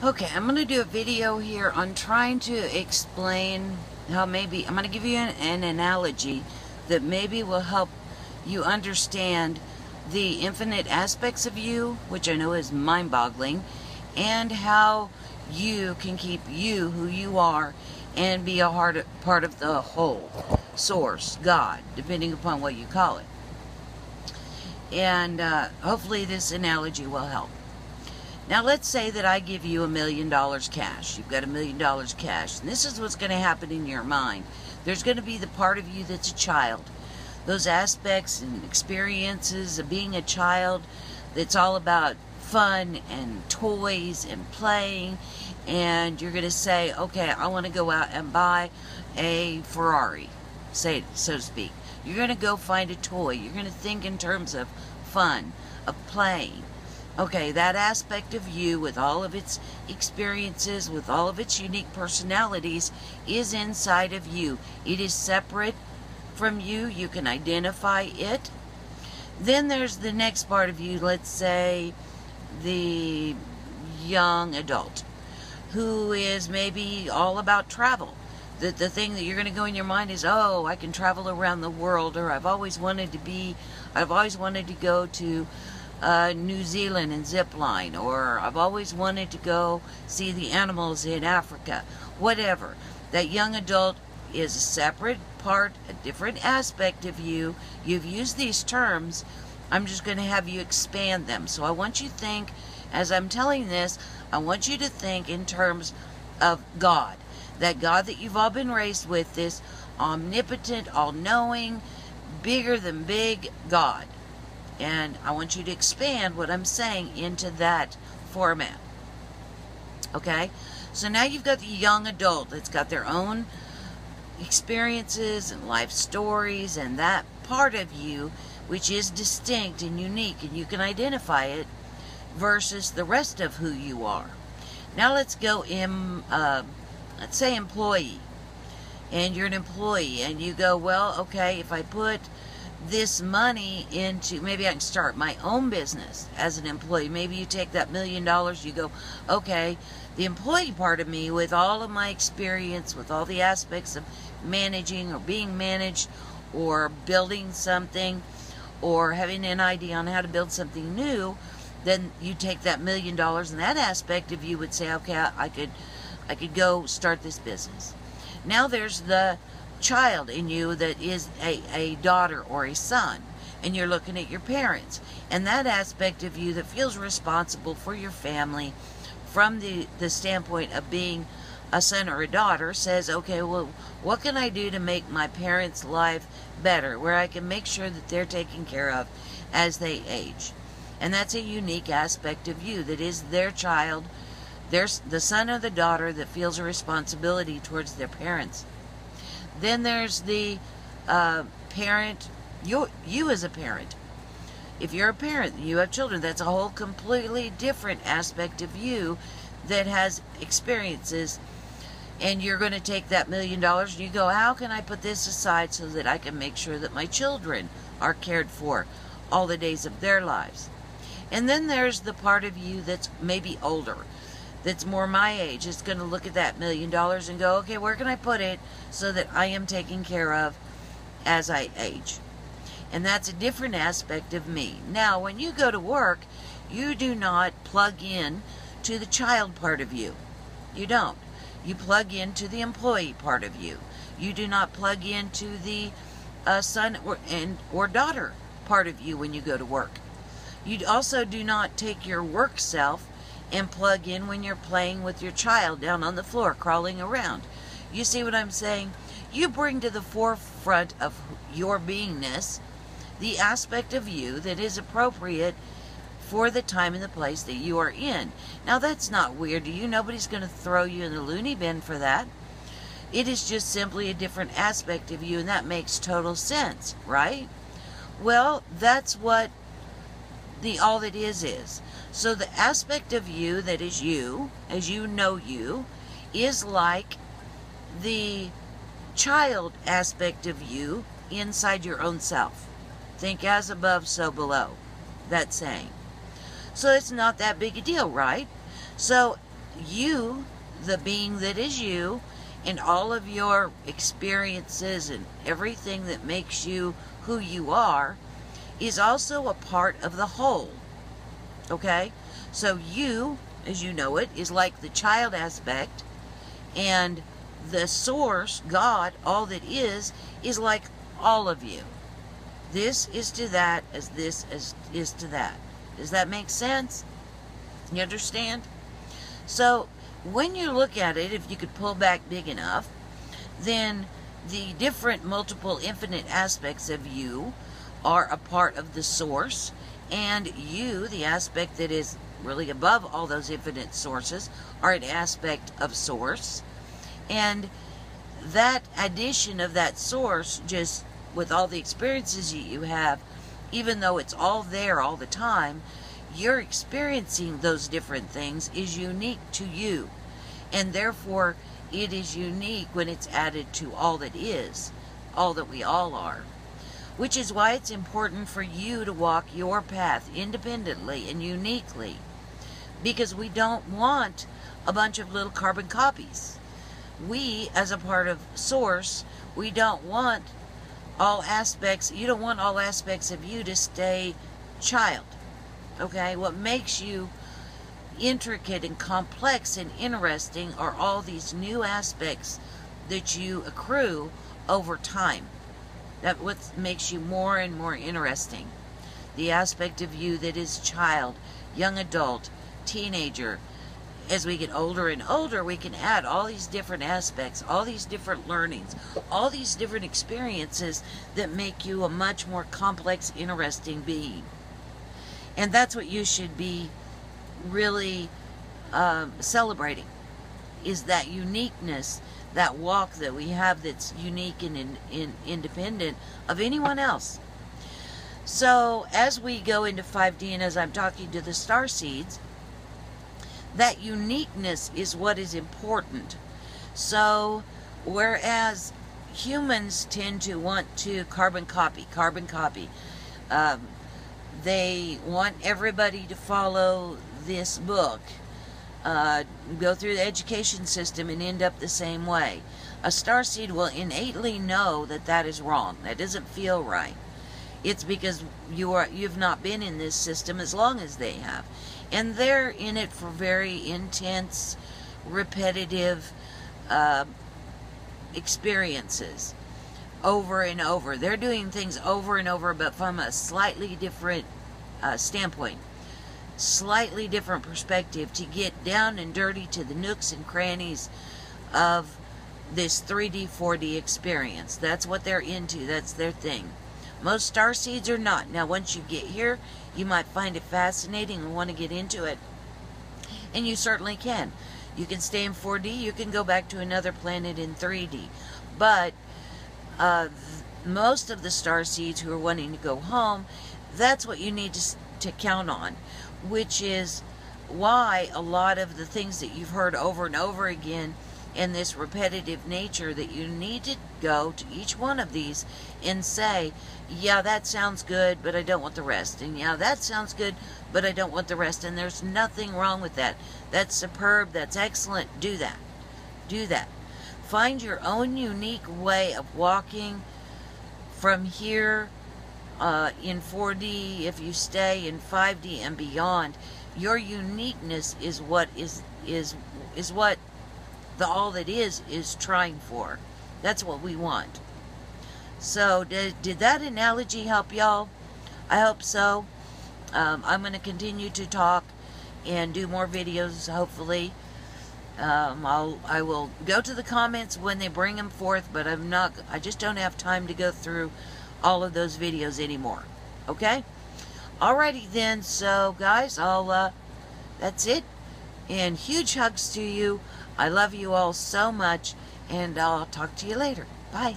Okay, I'm going to do a video here on trying to explain how maybe, I'm going to give you an analogy that maybe will help you understand the infinite aspects of you, which I know is mind-boggling, and how you can keep you who you are and be a part of the whole, source, God, depending upon what you call it. And hopefully this analogy will help. Now let's say that I give you $1 million cash. You've got $1 million cash. And this is what's going to happen in your mind. There's going to be the part of you that's a child. Those aspects and experiences of being a child that's all about fun and toys and playing. And you're going to say, okay, I want to go out and buy a Ferrari, so to speak. You're going to go find a toy. You're going to think in terms of fun, of playing. Okay, that aspect of you with all of its experiences, with all of its unique personalities, is inside of you. It is separate from you. You can identify it. Then there's the next part of you, let's say the young adult, who is maybe all about travel. The thing that you're going to go in your mind is, oh, I can travel around the world, or I've always wanted to go to New Zealand and zip line, or I've always wanted to go see the animals in Africa, whatever. That young adult is a separate part, a different aspect of you. You've used these terms. I'm just going to have you expand them. So I want you to think, as I'm telling this, I want you to think in terms of God. That God that you've all been raised with, this omnipotent, all-knowing, bigger than big God. And I want you to expand what I'm saying into that format. Okay? So now you've got the young adult that's got their own experiences and life stories, and that part of you which is distinct and unique, and you can identify it, versus the rest of who you are. Now let's go in, let's say employee. And you're an employee, and you go, well, okay, if I put this money into, maybe I can start my own business as an employee. Maybe you take that $1 million, you go, okay, the employee part of me, with all of my experience, with all the aspects of managing or being managed, or building something, or having an idea on how to build something new, then you take that $1 million, and that aspect of you would say, okay, I could go start this business. Now there's the child in you that is a daughter or a son, and you're looking at your parents, and that aspect of you that feels responsible for your family from the standpoint of being a son or a daughter says, okay, well, what can I do to make my parents' life better, where I can make sure that they're taken care of as they age? And that's a unique aspect of you that is their child. There's the son or the daughter that feels a responsibility towards their parents. Then there's the parent, you as a parent. If you're a parent, you have children, that's a whole completely different aspect of you that has experiences. And you're going to take that $1 million and you go, how can I put this aside so that I can make sure that my children are cared for all the days of their lives? And then there's the part of you that's maybe older, that's more my age. It's going to look at that $1 million and go, okay, where can I put it so that I am taken care of as I age? And that's a different aspect of me. Now, when you go to work, you do not plug in to the child part of you. You don't. You plug into the employee part of you. You do not plug into the son or daughter part of you when you go to work. You also do not take your work self and plug in when you're playing with your child down on the floor, crawling around. You see what I'm saying? You bring to the forefront of your beingness the aspect of you that is appropriate for the time and the place that you are in. Now, that's not weird to you. Nobody's going to throw you in the loony bin for that. It is just simply a different aspect of you, and that makes total sense, right? Well, that's what all that is. So the aspect of you that is you, as you know you, is like the child aspect of you inside your own self. Think as above, so below. That saying. So it's not that big a deal, right? So you, the being that is you, and all of your experiences and everything that makes you who you are, is also a part of the whole. Okay? So you, as you know it, is like the child aspect, and the source, God, all that is like all of you. This is to that as this is to that. Does that make sense? You understand? So when you look at it, if you could pull back big enough, then the different multiple infinite aspects of you are a part of the source, and you, the aspect that is really above all those infinite sources, are an aspect of source. And that addition of that source, just with all the experiences you have, even though it's all there all the time, you're experiencing those different things is unique to you. And therefore, it is unique when it's added to all that is, all that we all are. Which is why it's important for you to walk your path independently and uniquely. Because we don't want a bunch of little carbon copies. We, as a part of Source, we don't want all aspects, you don't want all aspects of you to stay child. Okay? What makes you intricate and complex and interesting are all these new aspects that you accrue over time. That's what makes you more and more interesting. The aspect of you that is child, young adult, teenager. As we get older and older, we can add all these different aspects, all these different learnings, all these different experiences that make you a much more complex, interesting being. And that's what you should be really celebrating, is that uniqueness, that walk that we have that's unique and independent of anyone else. So as we go into 5D and as I'm talking to the star seeds, that uniqueness is what is important. So whereas humans tend to want to carbon copy, they want everybody to follow this book, go through the education system and end up the same way. A starseed will innately know that that is wrong. That doesn't feel right. It's because you've not been in this system as long as they have. And they're in it for very intense, repetitive experiences over and over. They're doing things over and over, but from a slightly different standpoint, slightly different perspective, to get down and dirty to the nooks and crannies of this 3D, 4D experience. That's what they're into. That's their thing. Most starseeds are not. Now, once you get here, you might find it fascinating and want to get into it. And you certainly can. You can stay in 4D. You can go back to another planet in 3D. But most of the starseeds who are wanting to go home, that's what you need to count on. Which is why a lot of the things that you've heard over and over again in this repetitive nature, that you need to go to each one of these and say, yeah, that sounds good, but I don't want the rest. And yeah, that sounds good, but I don't want the rest. And there's nothing wrong with that. That's superb. That's excellent. Do that. Do that. Find your own unique way of walking from here in 4D. If you stay in 5D and beyond, your uniqueness is what is what the all that is trying for. That's what we want. So did that analogy help y'all? I hope so. I'm going to continue to talk and do more videos, hopefully. I will go to the comments when they bring them forth, but I just don't have time to go through all of those videos anymore. Okay? Alrighty then. So guys, that's it. And huge hugs to you. I love you all so much, and I'll talk to you later. Bye.